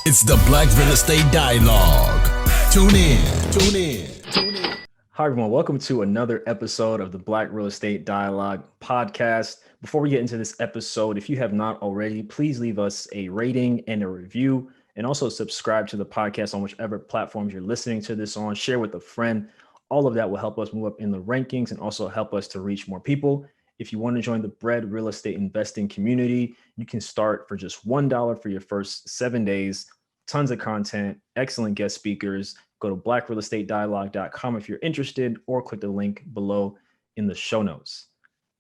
It's the Black Real Estate Dialogue. Tune in. Hi, everyone. Welcome to another episode of the Black Real Estate Dialogue podcast. Before we get into this episode, if you have not already, please leave us a rating and a review, and also subscribe to the podcast on whichever platforms you're listening to this on. Share with a friend. All of that will help us move up in the rankings and also help us to reach more people. If you want to join the B.R.E.D Real Estate Investing community, you can start for just $1 for your first 7 days. Tons of content, excellent guest speakers. Go to blackrealestatedialogue.com if you're interested, or click the link below in the show notes.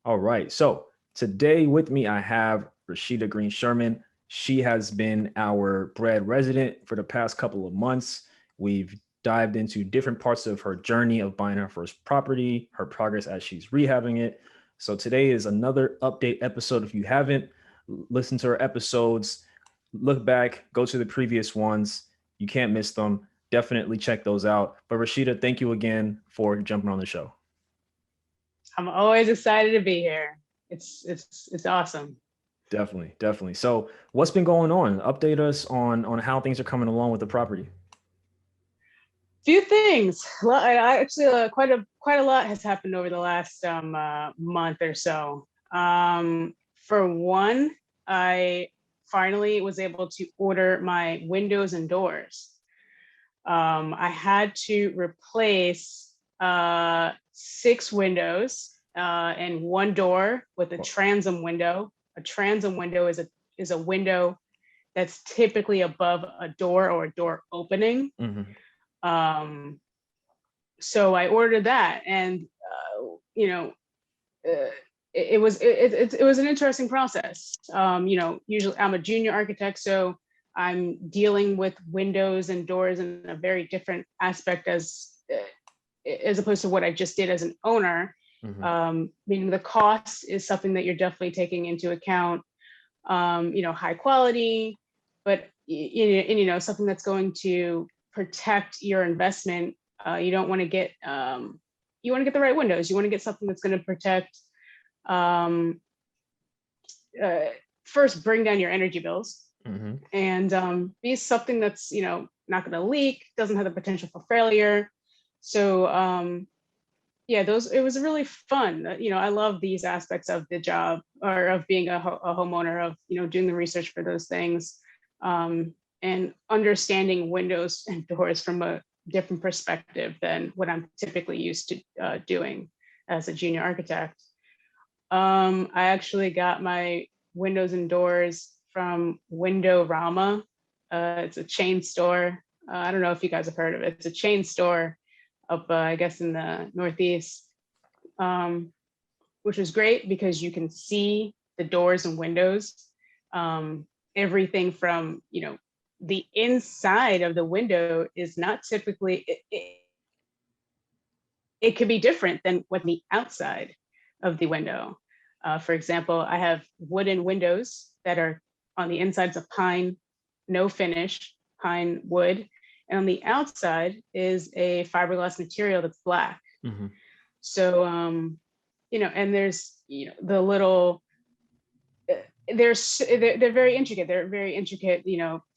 All right. So today with me, I have Rashidah Green-Sherman. She has been our B.R.E.D resident for the past couple of months. We've dived into different parts of her journey of buying her first property, her progress as she's rehabbing it. So today is another update episode. If you haven't listened to her episodes, look back, go to the previous ones. You can't miss them. Definitely check those out. But Rashidah, thank you again for jumping on the show. I'm always excited to be here. It's awesome. Definitely. So what's been going on? Update us on how things are coming along with the property. Few things. I actually quite a lot has happened over the last month or so. For one, I finally was able to order my windows and doors. I had to replace 6 windows and 1 door with a transom window. A transom window is a window that's typically above a door or a door opening. Mm-hmm. So I ordered that, and it was an interesting process. Usually I'm a junior architect, so I'm dealing with windows and doors in a very different aspect as opposed to what I just did as an owner. Mm-hmm. Meaning the cost is something that you're definitely taking into account. High quality, but something that's going to protect your investment. You don't want to get you want to get the right windows. You want to get something that's going to protect. First, bring down your energy bills. Mm-hmm. And be something that's not going to leak, doesn't have the potential for failure. So it was really fun. I love these aspects of the job, or of being a homeowner, of doing the research for those things, and understanding windows and doors from a different perspective than what I'm typically used to doing as a junior architect. I actually got my windows and doors from Windorama. It's a chain store. I don't know if you guys have heard of it. It's a chain store up, I guess, in the Northeast, which was great because you can see the doors and windows. Everything from, the inside of the window is not typically, it could be different than what the outside of the window. For example, I have wooden windows that are on the insides of pine, no finish, pine wood. And on the outside is a fiberglass material that's black. Mm-hmm. So, and there's, the little, they're very intricate. They're a very intricate,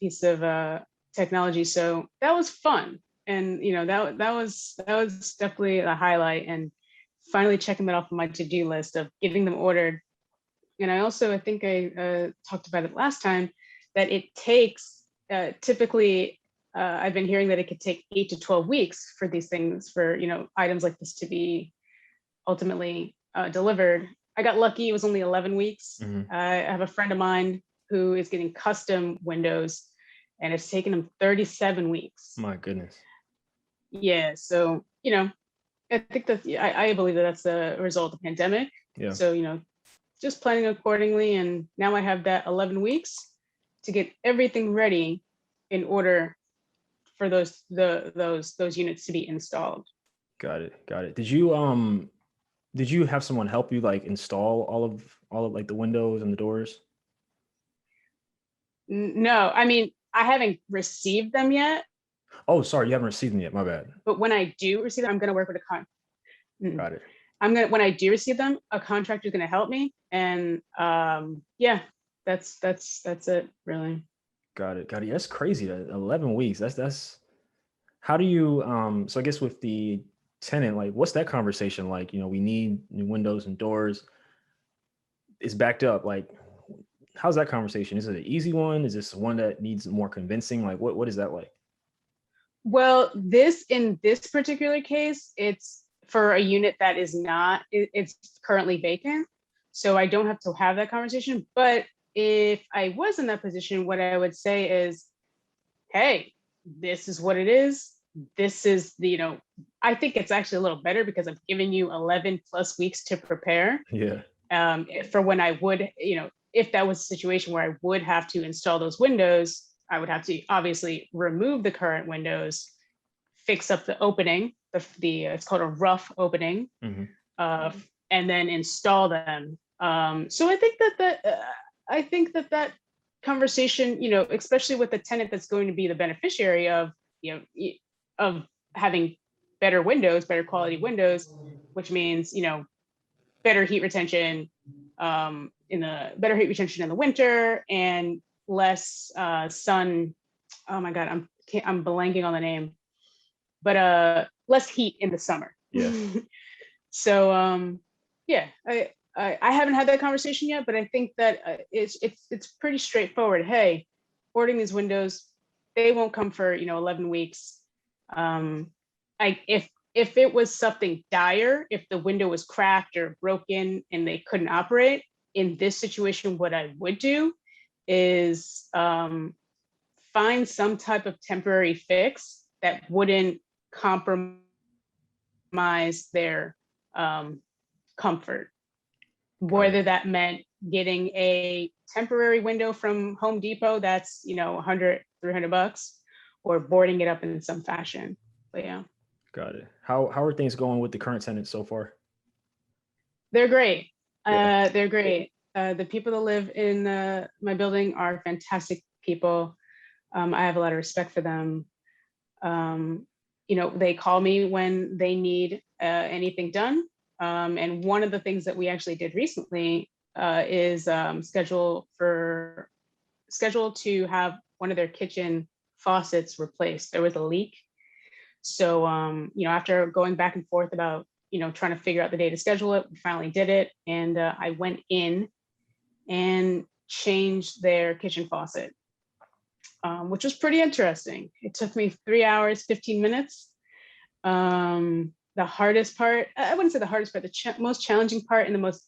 piece of technology. So that was fun. And, that was definitely a highlight, and finally checking that off on my to-do list of getting them ordered. And I think I talked about it last time, that it takes typically, I've been hearing that it could take 8 to 12 weeks for these things, for, items like this to be ultimately delivered. I got lucky. It was only 11 weeks. Mm-hmm. I have a friend of mine who is getting custom windows, and it's taken him 37 weeks. My goodness. Yeah. So, I think that I believe that that's a result of the pandemic. Yeah. So, just planning accordingly. And now I have that 11 weeks to get everything ready in order for those units to be installed. Got it. Did you have someone help you install all of like the windows and the doors? No, I mean, I haven't received them yet. Oh, sorry, you haven't received them yet. My bad. But when I do receive them, I'm going to work with a Got it. when I do receive them, a contractor is going to help me. And that's it, really. Got it. Got it. That's crazy. 11 weeks. That's how do you so I guess with the tenant, like what's that conversation like? You know, we need new windows and doors. It's backed up. Like how's that conversation? Is it an easy one? Is this one that needs more convincing? Like what is that like? Well, in this particular case, it's for a unit that is not, it's currently vacant. So I don't have to have that conversation. But if I was in that position, what I would say is, hey, this is what it is. This is the, I think it's actually a little better because I'm giving you 11 plus weeks to prepare. Yeah. For when I would, if that was a situation where I would have to install those windows, I would have to obviously remove the current windows, fix up the opening, the it's called a rough opening, and then install them. So I think that conversation, especially with the tenant that's going to be the beneficiary of, of having better windows, better quality windows, which means, better heat retention in the winter and less sun. Oh my God, I'm blanking on the name, but less heat in the summer. Yeah. So yeah, I haven't had that conversation yet, but I think that it's pretty straightforward. Hey, ordering these windows, they won't come for 11 weeks. If it was something dire, if the window was cracked or broken and they couldn't operate, in this situation, what I would do is find some type of temporary fix that wouldn't compromise their comfort. Whether that meant getting a temporary window from Home Depot that's, $100, $300, or boarding it up in some fashion. But yeah. Got it. How are things going with the current tenants so far? They're great. Yeah. They're great. The people that live in my building are fantastic people. I have a lot of respect for them. They call me when they need anything done. And one of the things that we actually did recently is schedule to have one of their kitchen faucets replaced. There was a leak. So, after going back and forth about, trying to figure out the day to schedule it, we finally did it. And I went in and changed their kitchen faucet, which was pretty interesting. It took me 3 hours, 15 minutes. The hardest part, I wouldn't say the hardest part, the most challenging part and the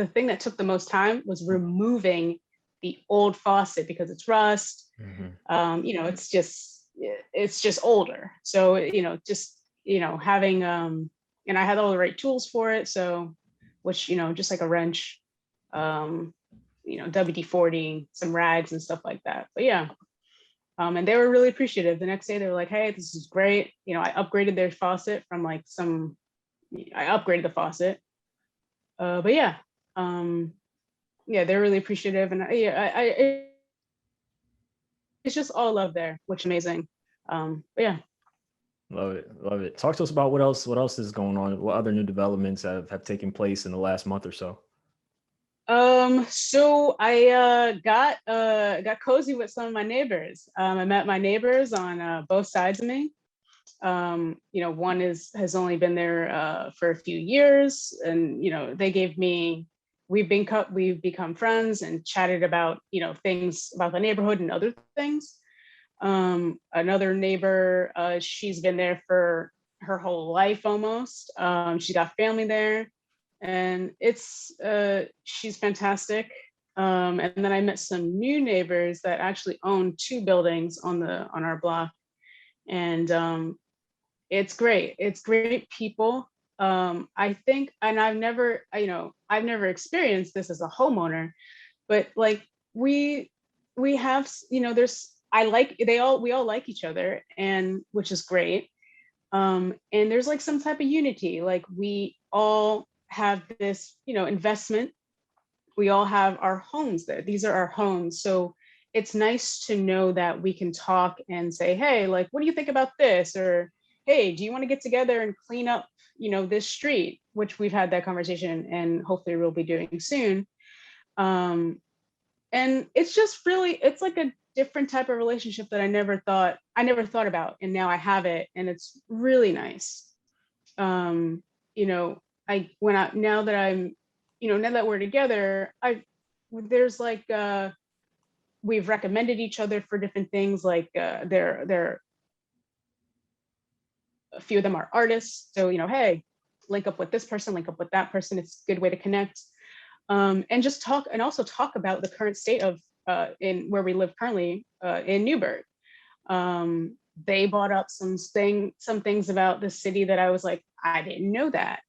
thing that took the most time was removing the old faucet because it's rust. It's just older. So, having, and I had all the right tools for it. So, which, just like a wrench, WD-40, some rags and stuff like that. But yeah. And they were really appreciative. The next day they were like, hey, this is great. I upgraded their faucet from I upgraded the faucet. But yeah, they're really appreciative. And it's just all love there, which is amazing. But yeah. Love it. Love it. Talk to us about what else is going on. What other new developments have taken place in the last month or so? So I got cozy with some of my neighbors. I met my neighbors on both sides of me. One has only been there for a few years, and we've become friends and chatted about things about the neighborhood and other things. Another neighbor, she's been there for her whole life almost. She got family there. And she's fantastic. And then I met some new neighbors that actually own 2 buildings on our block. And it's great. It's great people. I think, and I've never experienced this as a homeowner, but like we have, we all like each other, and which is great. And there's like some type of unity. Like we all have this, investment. We all have our homes there. These are our homes. So it's nice to know that we can talk and say, hey, like, what do you think about this? Or, hey, do you want to get together and clean up, this street, which we've had that conversation and hopefully we'll be doing soon. and it's just really, it's like a different type of relationship that I never thought about, and now I have it, and it's really nice. um you know now that I'm, now that we're together, there's like we've recommended each other for different things, like they're a few of them are artists, so hey, link up with this person, link up with that person, it's a good way to connect. And just talk, and also talk about the current state of in where we live currently, in Newburgh. They brought up some things about the city that I was like, I didn't know that.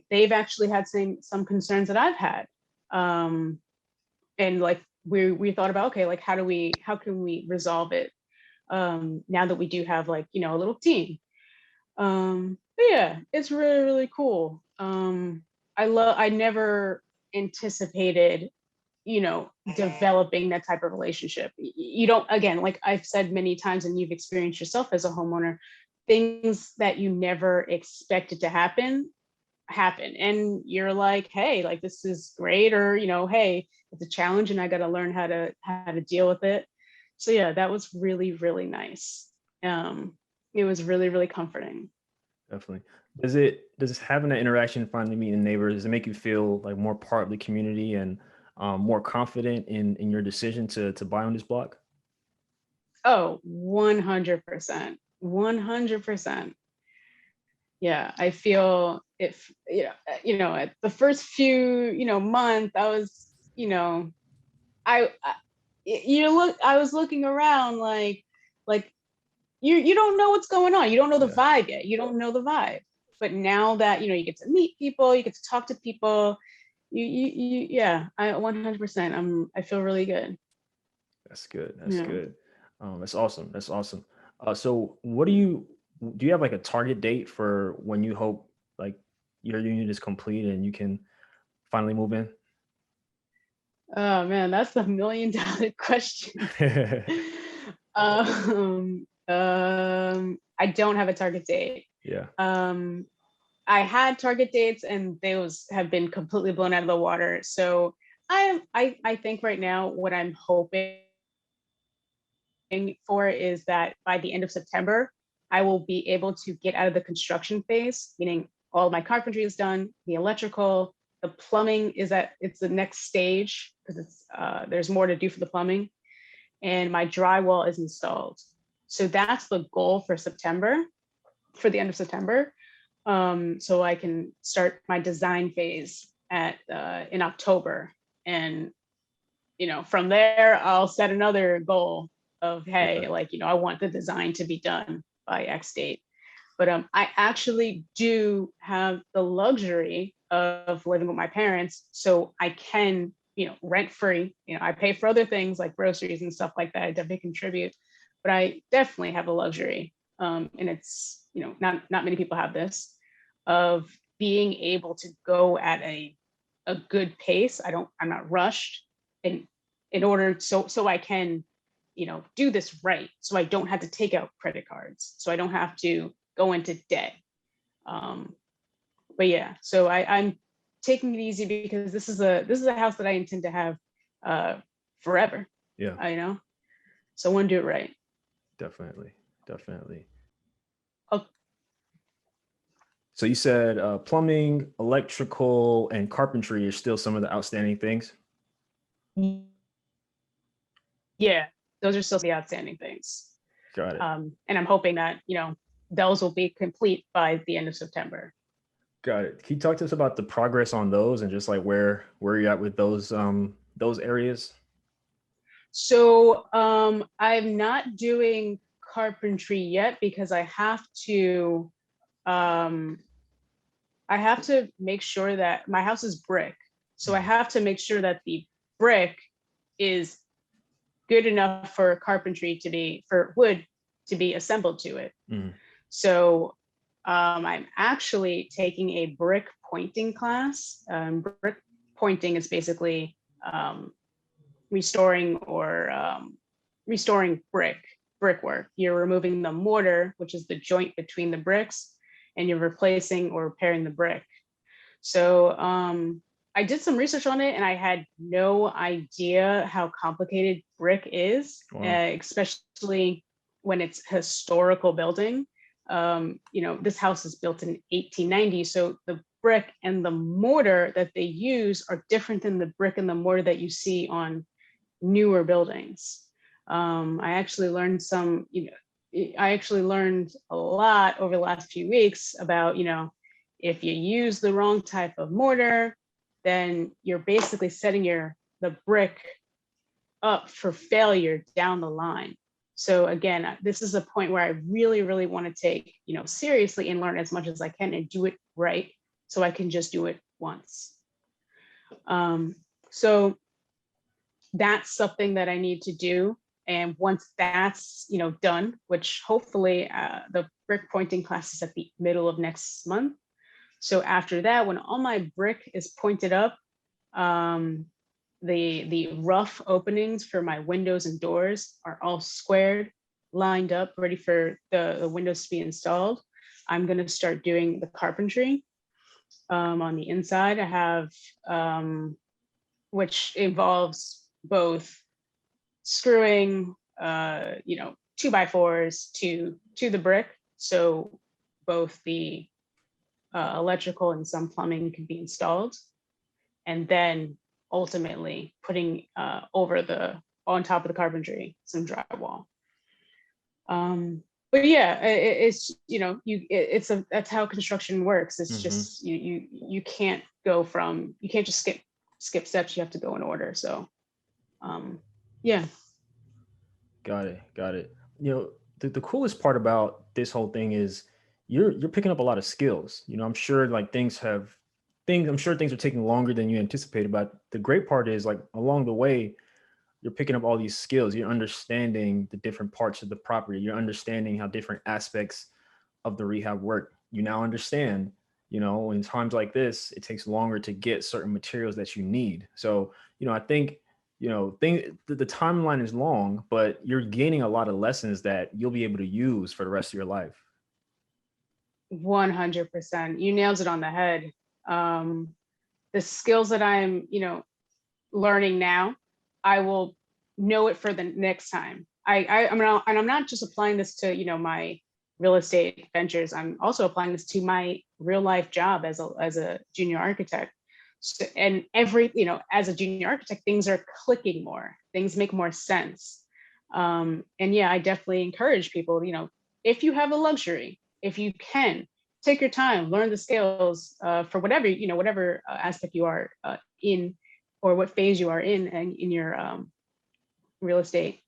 They've actually had some concerns that I've had. And like we thought about, okay, like how can we resolve it, now that we do have, like, a little team. But yeah, it's really, really cool. I never anticipated, developing that type of relationship. You don't, again, like I've said many times, and you've experienced yourself as a homeowner, things that you never expected to happen. And you're like, hey, like this is great, or, hey, it's a challenge and I got to learn how to deal with it. So yeah, that was really, really nice. It was really, really comforting. Definitely. Does having that interaction, finally meeting neighbors, does it make you feel like more part of the community and more confident in your decision to buy on this block? Oh, 100%. 100%. Yeah, I feel if, at the first few, month, I was, I I was looking around like you don't know what's going on. You don't know the vibe yet. You don't know the vibe. But now that, you get to meet people, you get to talk to people, yeah, I 100%. I feel really good. That's good. That's Yeah. good. That's awesome. That's awesome. So what do you have like a target date for when you hope like your unit is complete and you can finally move in? Oh man, that's the $1 million question. I don't have a target date. Yeah. I had target dates and those have been completely blown out of the water. So I think right now what I'm hoping for is that by the end of September, I will be able to get out of the construction phase, meaning all my carpentry is done, the electrical, the plumbing it's the next stage because there's more to do for the plumbing, and my drywall is installed. So that's the goal for September, for the end of September. So I can start my design phase in October, and from there I'll set another goal of, hey, like, I want the design to be done by X date. But I actually do have the luxury of living with my parents, so I can, rent free. I pay for other things like groceries and stuff like that. I definitely contribute, but I definitely have the luxury, and it's, not many people have this, of being able to go at a good pace. I'm not rushed, in order so I can, do this right. So I don't have to take out credit cards. So I don't have to go into debt. But yeah, so I'm taking it easy because this is a house that I intend to have forever. Yeah. So I want to do it right. Definitely. Definitely. Oh, So you said plumbing, electrical, and carpentry are still some of the outstanding things. yeah, those are still the outstanding things. Got it. And I'm hoping that, those will be complete by the end of September. Got it. Can you talk to us about the progress on those and just like where you're at with those areas? So I'm not doing carpentry yet because I have to make sure that my house is brick. So I have to make sure that the brick is good enough for for wood to be assembled to it. Mm. So I'm actually taking a brick pointing class. Brick pointing is basically restoring brickwork. You're removing the mortar, which is the joint between the bricks, and you're replacing or repairing the brick. So I did some research on it and I had no idea how complicated brick is, especially when it's historical building. This house is built in 1890, so the brick and the mortar that they use are different than the brick and the mortar that you see on newer buildings. I actually learned a lot over the last few weeks about, if you use the wrong type of mortar, then you're basically setting the brick up for failure down the line. So again, this is a point where I really, really want to take, seriously and learn as much as I can and do it right, so I can just do it once. So that's something that I need to do. And once that's, done, which hopefully the brick pointing class is at the middle of next month. So after that, when all my brick is pointed up, the rough openings for my windows and doors are all squared, lined up, ready for the windows to be installed. I'm going to start doing the carpentry. On the inside, I have, which involves both screwing, 2x4s to the brick. So both the electrical and some plumbing can be installed. And then ultimately putting on top of the carpentry, some drywall. But yeah, that's how construction works. It's just, you can't just skip steps. You have to go in order. So, yeah. Got it. The coolest part about this whole thing is you're picking up a lot of skills. I'm sure things are taking longer than you anticipated, but the great part is along the way, you're picking up all these skills. You're understanding the different parts of the property. You're understanding how different aspects of the rehab work. You now understand, in times like this, it takes longer to get certain materials that you need. So, I think, the timeline is long, but you're gaining a lot of lessons that you'll be able to use for the rest of your life. 100%. You nailed it on the head. The skills that I'm, learning now, I will know it for the next time. I'm not just applying this to, my real estate ventures. I'm also applying this to my real life job as a junior architect. So, and as a junior architect, things are clicking more. Things make more sense. And yeah, I definitely encourage people, if you have the luxury, if you can, take your time, learn the skills for whatever aspect you are in, or what phase you are in your real estate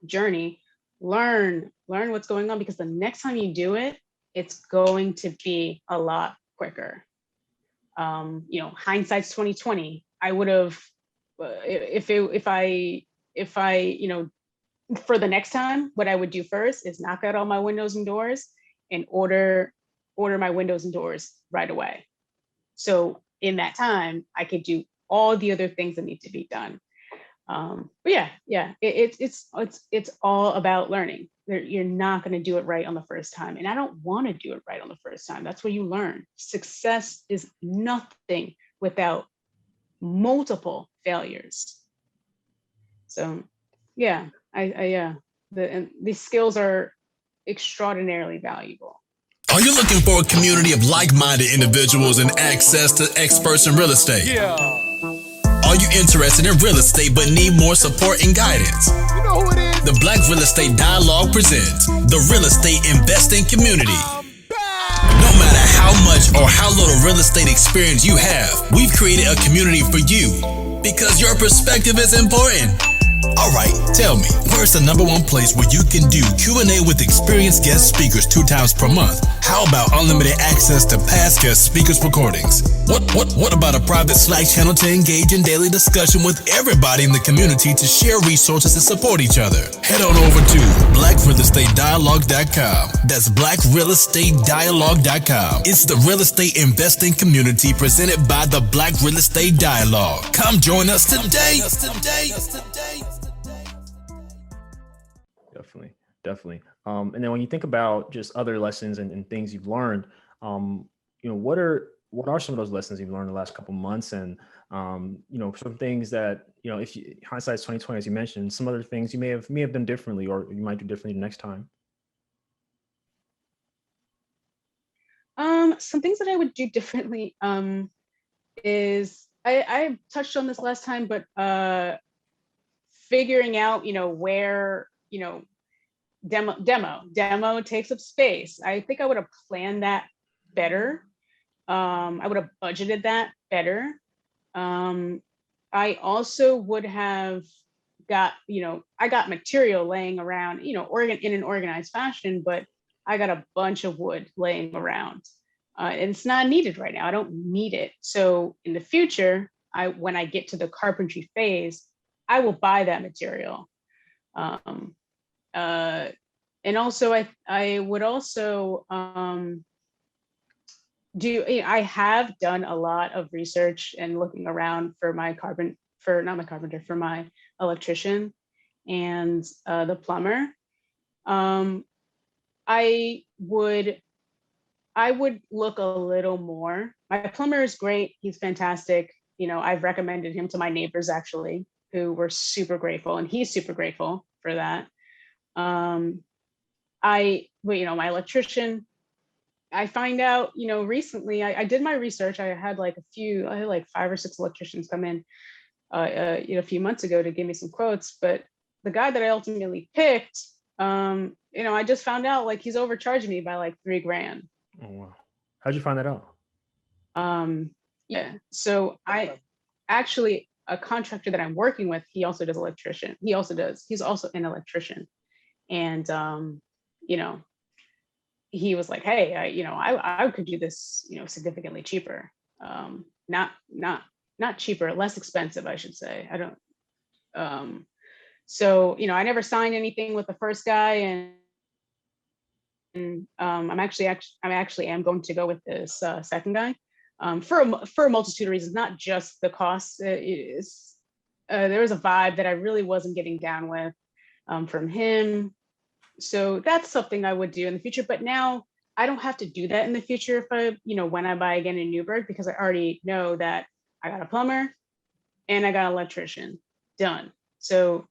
journey. Learn what's going on, because the next time you do it, it's going to be a lot quicker. Hindsight's 2020. I would have, if I, for the next time, what I would do first is knock out all my windows and doors and order my windows and doors right away. So in that time, I could do all the other things that need to be done. But yeah, it's all about learning. You're not going to do it right on the first time. And I don't want to do it right on the first time. That's where you learn. Success is nothing without multiple failures. So yeah, these skills are extraordinarily valuable. Are you looking for a community of like-minded individuals and access to experts in real estate? Yeah. Are you interested in real estate but need more support and guidance? You know who it is? The Black Real Estate Dialogue presents the Real Estate Investing Community. No matter how much or how little real estate experience you have, we've created a community for you because your perspective is important. All right, tell me, where's the number one place where you can do Q&A with experienced guest speakers 2 times per month? How about unlimited access to past guest speakers' recordings? What about a private Slack channel to engage in daily discussion with everybody in the community to share resources and support each other? Head on over to blackrealestatedialogue.com. That's blackrealestatedialogue.com. It's the real estate investing community presented by the Black Real Estate Dialogue. Come join us today. Definitely. And then when you think about just other lessons and things you've learned, what are what are some of those lessons you've learned the last couple months? And some things that, if you, hindsight's 2020, as you mentioned, some other things you may have done differently, or you might do differently the next time. Some things that I would do differently is I touched on this last time, but figuring out, where, demo takes up space. I think I would have planned that better. I would have budgeted that better. I also would have got, I got material laying around, in an organized fashion, but I got a bunch of wood laying around. And it's not needed right now. I don't need it. So in the future, when I get to the carpentry phase, I will buy that material. And also, I would also I have done a lot of research and looking around for my for my electrician and the plumber. I would look a little more. My plumber is great. He's fantastic. I've recommended him to my neighbors actually, who were super grateful, and he's super grateful for that. My electrician, I find out, recently I did my research. I had like 5 or 6 electricians come in a few months ago to give me some quotes, but the guy that I ultimately picked, I just found out like he's overcharging me by like $3,000. Oh, wow. How'd you find that out? Yeah. So I actually, a contractor that I'm working with, he also does electrician. He's also an electrician. And, he was like, hey, I could do this, significantly cheaper. Not cheaper, less expensive, I should say. I don't, so, I never signed anything with the first guy, and I'm actually am going to go with this second guy for a multitude of reasons, not just the cost. There was a vibe that I really wasn't getting down with from him. So that's something I would do in the future. But now I don't have to do that in the future if I, when I buy again in Newburgh, because I already know that I got a plumber and I got an electrician done. So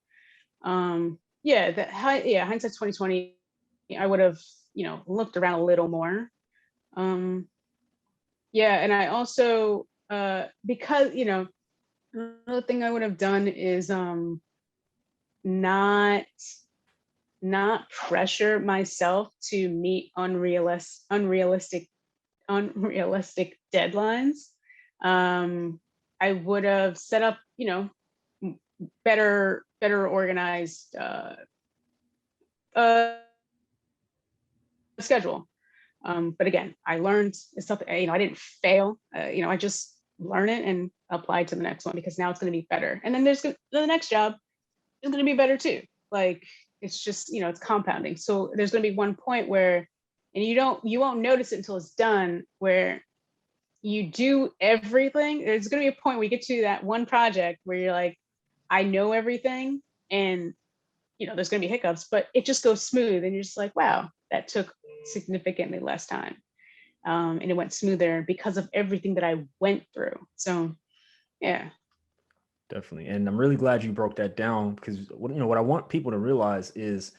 hindsight 2020, I would have, looked around a little more. And I also, because, another thing I would have done is not pressure myself to meet unrealistic deadlines. I would have set up, better organized schedule. But again, I learned something, I didn't fail. I just learn it and apply to the next one, because now it's going to be better. And then the next job is going to be better too. Like, it's just, it's compounding. So there's going to be one point where, and you won't notice it until it's done, where you do everything. There's going to be a point where you get to that one project where you're like, I know everything, and there's going to be hiccups, but it just goes smooth, and you're just like, wow, that took significantly less time, and it went smoother because of everything that I went through. So yeah. Definitely. And I'm really glad you broke that down, because what I want people to realize is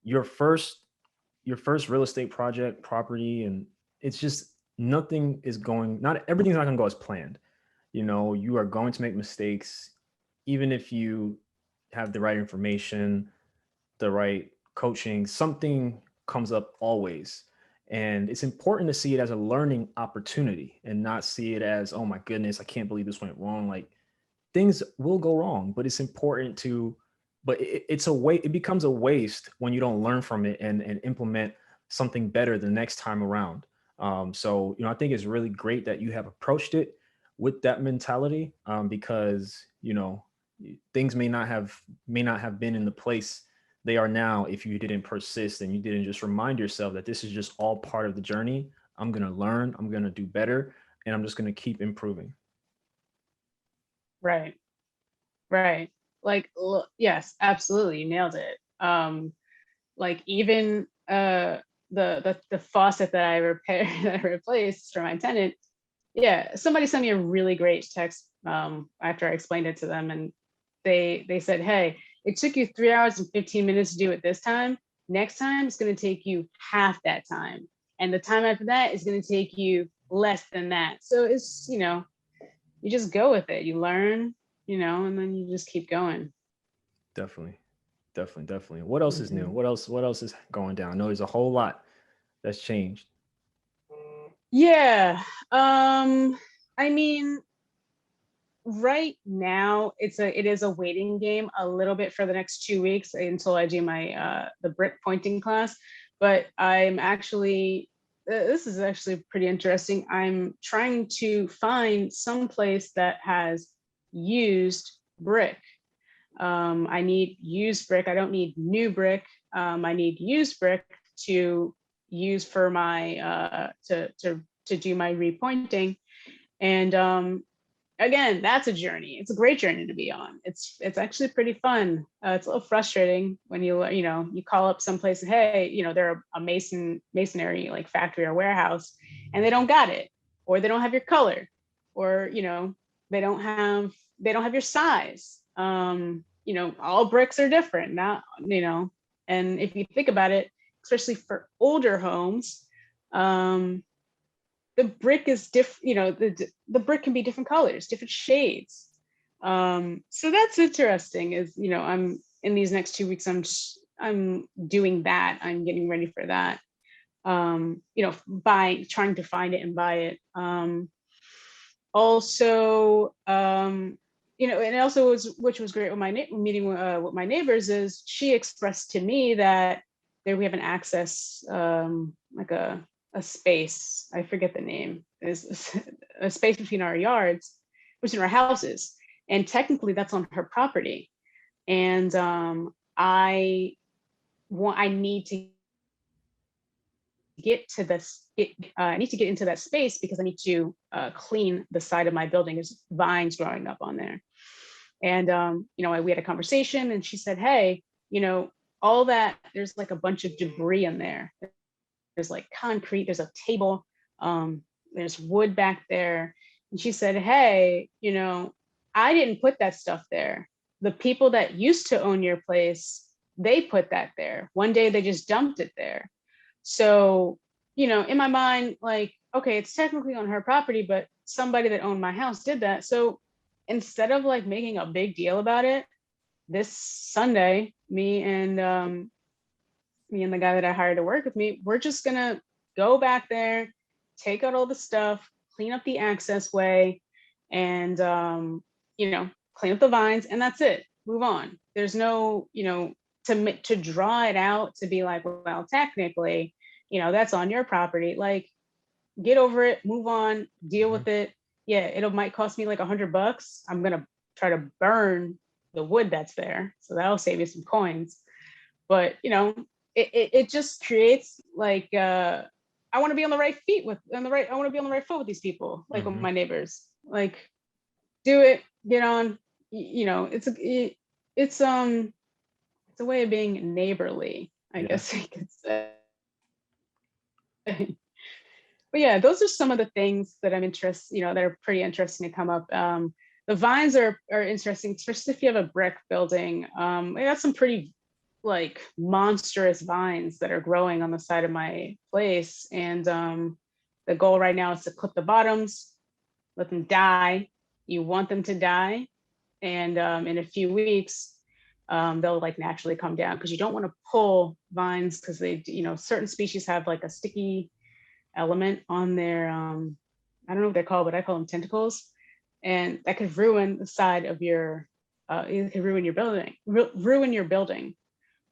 your first real estate project, property, and it's just not everything's not going to go as planned. You are going to make mistakes, even if you have the right information, the right coaching, something comes up always. And it's important to see it as a learning opportunity and not see it as, oh my goodness, I can't believe this went wrong. Like, things will go wrong, but it's important but it becomes a waste when you don't learn from it and implement something better the next time around. So, I think it's really great that you have approached it with that mentality, because, things may not have been in the place they are now if you didn't persist and you didn't just remind yourself that this is just all part of the journey. I'm going to learn, I'm going to do better, and I'm just going to keep improving. Right. Like, yes, absolutely, you nailed it. Like, even the faucet that I repaired, that I replaced for my tenant, Yeah, somebody sent me a really great text after I explained it to them, and they said, "Hey, it took you 3 hours and 15 minutes to do it this time. Next time, it's going to take you half that time, and the time after that is going to take you less than that." So it's, you just go with it. You learn, and then you just keep going. Definitely, definitely. What else is new? Mhm. What else is going down? I know there's a whole lot that's changed. Yeah. I mean, right now it is a waiting game a little bit for the next 2 weeks until I do my the brick pointing class. But I'm actually this is actually pretty interesting. I'm trying to find some place that has used brick. I need used brick. I don't need new brick. I need used brick to use for my to do my repointing. And again, that's a journey. It's a great journey to be on. It's actually pretty fun. It's a little frustrating when you call up someplace and, hey, they're a masonry like factory or warehouse, and they don't got it, or they don't have your color, or they don't have your size. All bricks are different now. And if you think about it, especially for older homes, um, the brick is different. The brick can be different colors, different shades. So that's interesting. I'm in these next 2 weeks. I'm doing that. I'm getting ready for that. By trying to find it and buy it. Also, and also which was great with my meeting with my neighbors, is she expressed to me that there we have an access, like a space. I forget the name. Is a space between our yards, between our houses, and technically that's on her property. And I need to get to this. I need to get into that space because I need to clean the side of my building. There's vines growing up on there. And we had a conversation, and she said, "Hey, all that, there's like a bunch of debris in there. There's like concrete. There's a table. There's wood back there." And she said, "Hey, I didn't put that stuff there. The people that used to own your place, they put that there. One day they just dumped it there." So, in my mind, like, okay, it's technically on her property, but somebody that owned my house did that. So instead of like making a big deal about it, this Sunday, me and the guy that I hired to work with me, we're just gonna go back there, take out all the stuff, clean up the access way, and clean up the vines, and that's it. Move on. There's no, to draw it out to be like, well, technically, that's on your property. Like, get over it, move on, deal Mhm. with it. Yeah, it might cost me like $100. I'm gonna try to burn the wood that's there, so that'll save me some coins. But it just creates like I want to be on the right feet with on the right I want to be on the right foot with these people, like with Mhm. my neighbors. Like, do it, get on. It's it's a way of being neighborly, I Yeah. guess I could say. But yeah, those are some of the things that I'm interested, that are pretty interesting to come up. The vines are interesting, especially if you have a brick building. I got some pretty like monstrous vines that are growing on the side of my place, and the goal right now is to clip the bottoms, let them die. You want them to die, and in a few weeks, they'll like naturally come down, because you don't want to pull vines, because they, certain species have like a sticky element on their I don't know what they're called, but I call them tentacles, and that could ruin the side of your it could ruin your building, ruin your building.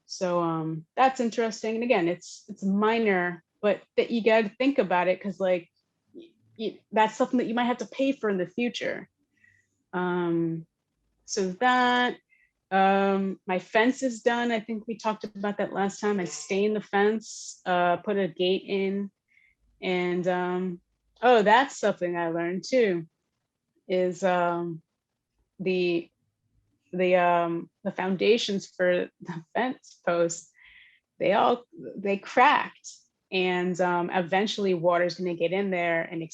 So that's interesting. And again, it's minor, but that you got to think about it, because like that's something that you might have to pay for in the future. um so that my fence is done. I think we talked about that last time. I stained the fence, put a gate in. And oh, that's something I learned too, is the the foundations for the fence posts, they cracked. and eventually water's going to get in there and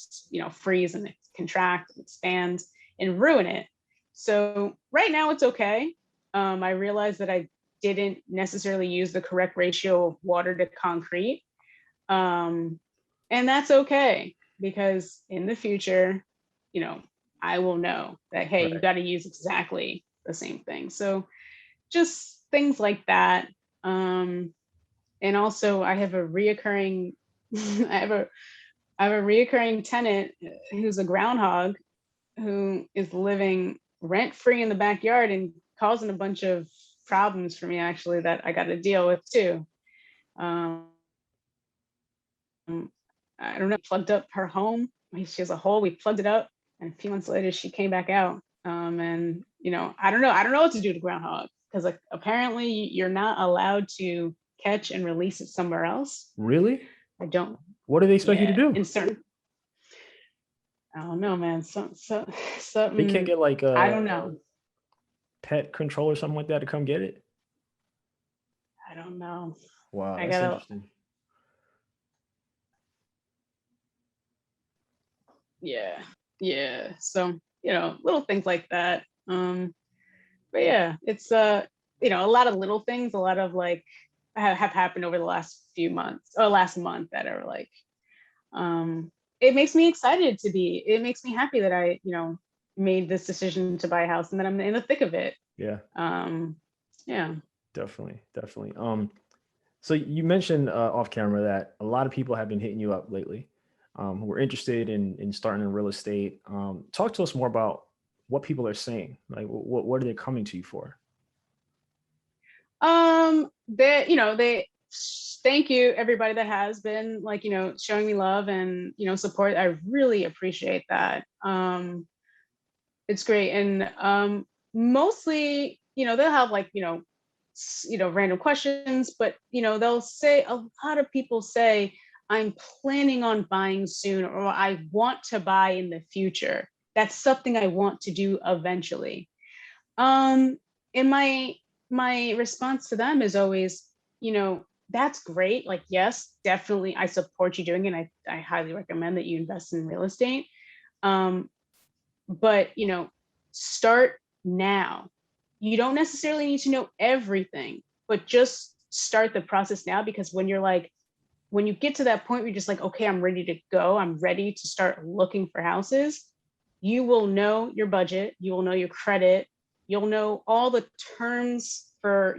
freeze and contract and expand and ruin it. So right now it's okay. I realized that I didn't necessarily use the correct ratio of water to concrete, and that's okay, because in the future, I will know that, hey, you got to use exactly the same thing. So just things like that. And also I have a reoccurring I have a reoccurring tenant who's a groundhog, who is living rent free in the backyard and causing a bunch of problems for me, actually, that I got to deal with too. I don't know, plugged up her home. She has a hole, we plugged it up, and a few months later she came back out. And I don't know what to do to groundhog, because like apparently you're not allowed to catch and release it somewhere else. Really? I don't. What do they expect you to do? In certain, I don't know, man. Something. They can't get like I don't know. Pet control or something like that to come get it? I don't know. Wow, that's interesting. Yeah. So, little things like that. But yeah, it's a lot of little things, a lot of like have happened over the last few months or last month that are like, it makes me excited it makes me happy that I, made this decision to buy a house and that I'm in the thick of it. Yeah. Yeah. Definitely. So you mentioned off camera that a lot of people have been hitting you up lately, who are interested in starting in real estate. Talk to us more about what people are saying. Like, what are they coming to you for? They thank you everybody that has been like, showing me love and, support. I really appreciate that. It's great. And mostly, they'll have like, random questions, but they'll say, a lot of people say, I'm planning on buying soon, or I want to buy in the future. That's something I want to do eventually. And my response to them is always, that's great. Like, yes, definitely, I support you doing it. And I highly recommend that you invest in real estate. But start now. You don't necessarily need to know everything, but just start the process now, because when you get to that point where you're just like, okay, I'm ready to go, I'm ready to start looking for houses, you will know your budget, you will know your credit, you'll know all the terms for,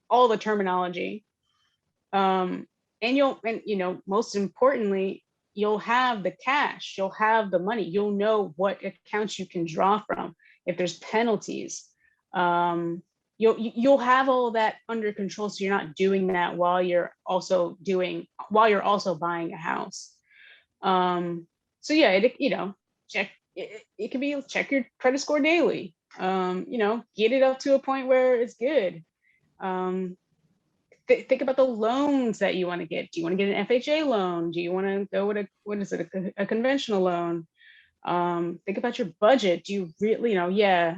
all the terminology. And most importantly, you'll have the cash, you'll have the money, you'll know what accounts you can draw from, if there's penalties. You'll have all of that under control, so you're not doing that while you're also buying a house. So yeah, check it can be, check your credit score daily. Get it up to a point where it's good. Think about the loans that you want to get. Do you want to get an FHA loan? Do you want to go with a conventional loan? Think about your budget. Do you really, yeah.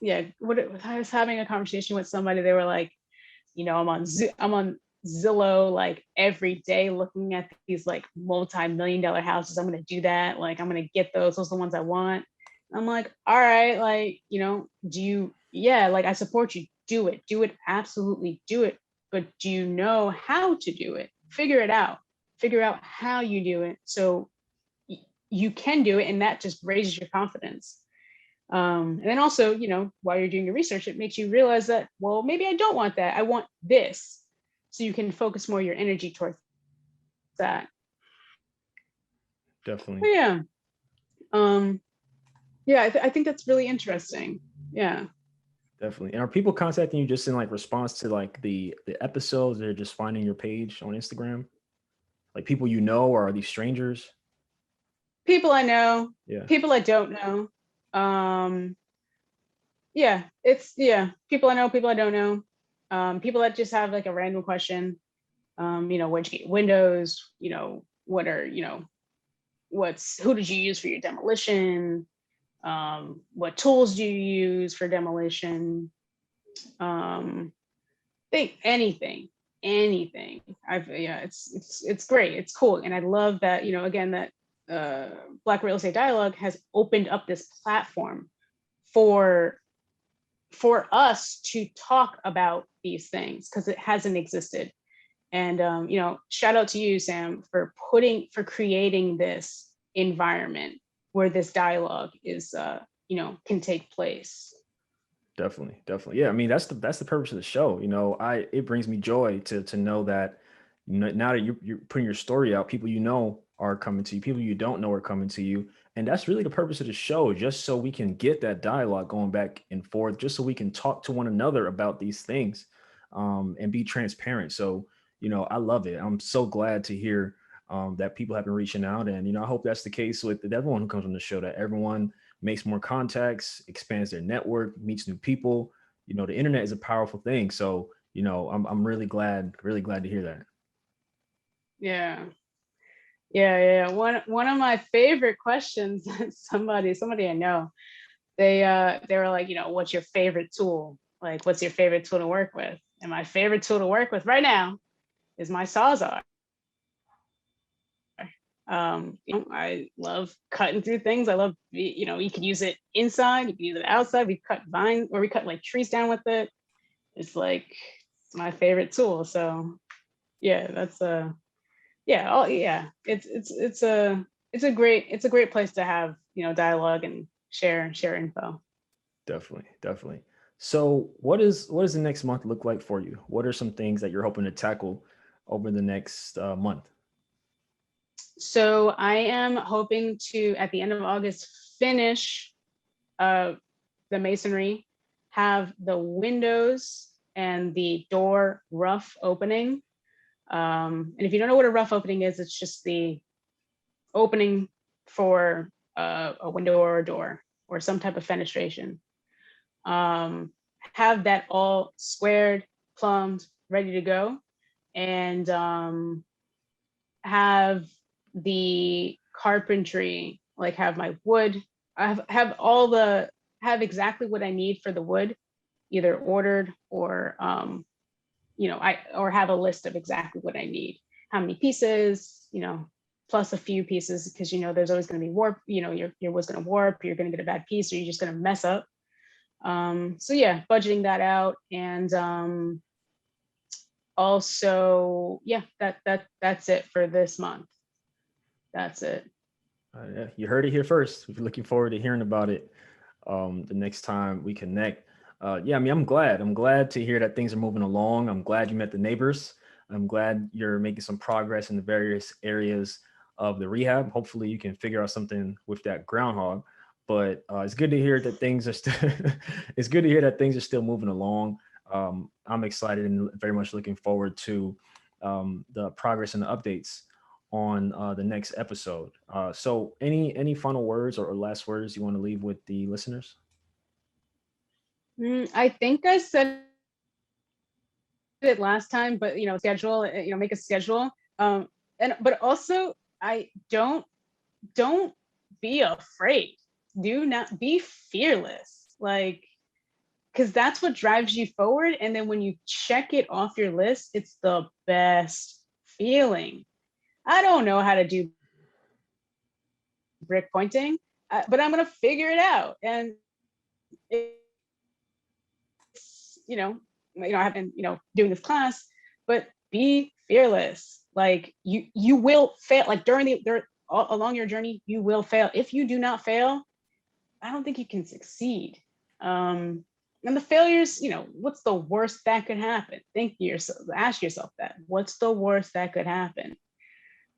I was having a conversation with somebody. They were like, I'm on Zillow like every day looking at these like multi-million-dollar houses. I'm going to do that. Like, I'm going to get those. Those are the ones I want. I'm like, all right, like, I support you. Do it. Absolutely do it. But do you know how to do it? Figure it out. Figure out how you do it, so you can do it, and that just raises your confidence. And then also, while you're doing your research, it makes you realize that, well, maybe I don't want that. I want this. So you can focus more of your energy towards that. Definitely. But yeah. I think that's really interesting. Yeah. Definitely. And are people contacting you just in like response to like the episodes? They're just finding your page on Instagram? Like people or are these strangers? People I know. Yeah. People I don't know. People I know, people I don't know. People that just have like a random question. Where'd you get windows? What are, who did you use for your demolition? What tools do you use for demolition? Think anything anything. It's great. It's cool. And I love that, again, that Black Real Estate Dialogue has opened up this platform for us to talk about these things, because it hasn't existed. And shout out to you, Sam, for creating this environment where this dialogue is can take place. Definitely. Yeah, I mean, that's the purpose of the show. It brings me joy to know that now that you're putting your story out, people are coming to you, people you don't know are coming to you. And that's really the purpose of the show, just so we can get that dialogue going back and forth, just so we can talk to one another about these things, and be transparent. So, I love it. I'm so glad to hear that people have been reaching out. And, I hope that's the case with everyone who comes on the show, that everyone makes more contacts, expands their network, meets new people. The internet is a powerful thing. So, I'm really glad to hear that. Yeah. One of my favorite questions that somebody I know, they were like, what's your favorite tool? Like, what's your favorite tool to work with? And my favorite tool to work with right now is my Sawzall. I love cutting through things. I love, you can use it inside, you can use it outside. We cut vines, or we cut like trees down with it. It's my favorite tool. So yeah, that's it's a great place to have, dialogue and share info. Definitely. So what does the next month look like for you? What are some things that you're hoping to tackle over the next month? So I am hoping to, at the end of August, finish the masonry, have the windows and the door rough opening. And if you don't know what a rough opening is, it's just the opening for a window or a door or some type of fenestration. Have that all squared, plumbed, ready to go, and have the carpentry, like have my wood, have exactly what I need for the wood, either ordered or or have a list of exactly what I need, how many pieces, plus a few pieces, because there's always going to be warp, your wood's going to warp, you're going to get a bad piece, or you're just going to mess up. So yeah, budgeting that out. And also, yeah, that's it for this month. That's it. Yeah, you heard it here first. We're looking forward to hearing about it the next time we connect. Yeah, I mean, I'm glad to hear that things are moving along. I'm glad you met the neighbors. I'm glad you're making some progress in the various areas of the rehab. Hopefully you can figure out something with that groundhog. But it's good to hear that things are still it's good to hear that things are still moving along. I'm excited and very much looking forward to the progress and the updates on the next episode. So any final words or last words you want to leave with the listeners? I think I said it last time, but schedule, make a schedule. But also, I don't be afraid. Do not be fearless. Because that's what drives you forward. And then when you check it off your list, it's the best feeling. I don't know how to do brick pointing, but I'm going to figure it out. And it's, I have been, doing this class, but be fearless. Like you will fail. Like along your journey, you will fail. If you do not fail, I don't think you can succeed. And the failures, what's the worst that could happen? Ask yourself that. What's the worst that could happen?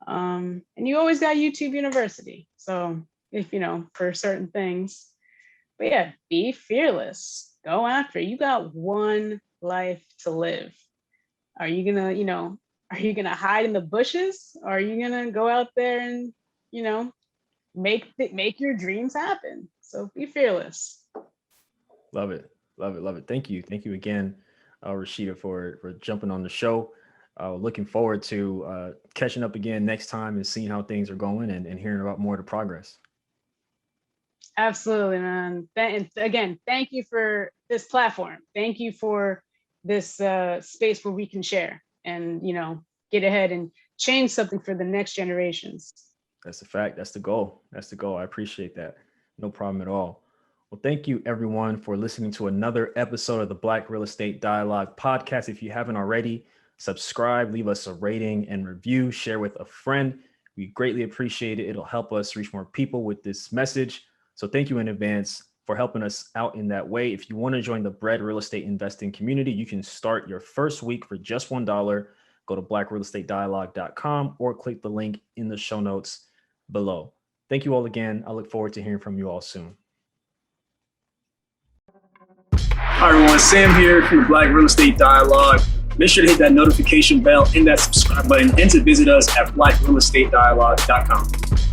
And you always got YouTube University. So if, for certain things, but yeah, be fearless. Go after it. You got one life to live. Are you gonna hide in the bushes? Or are you gonna go out there and, make your dreams happen? So be fearless. Love it. Thank you again, Rashidah, for jumping on the show. Looking forward to catching up again next time and seeing how things are going and hearing about more of the progress. Absolutely, man. And again, thank you for this platform. Thank you for this space where we can share and, get ahead and change something for the next generations. That's a fact. That's the goal. I appreciate that. No problem at all. Well, thank you everyone for listening to another episode of the Black Real Estate Dialogue podcast. If you haven't already, subscribe, leave us a rating and review, share with a friend. We greatly appreciate it. It'll help us reach more people with this message. So thank you in advance for helping us out in that way. If you want to join the B.R.E.D Real Estate Investing community, you can start your first week for just $1. Go to blackrealestatedialogue.com or click the link in the show notes below. Thank you all again. I look forward to hearing from you all soon. Hi everyone, Sam here from the Black Real Estate Dialogue. Make sure to hit that notification bell and that subscribe button and to visit us at blackrealestatedialogue.com.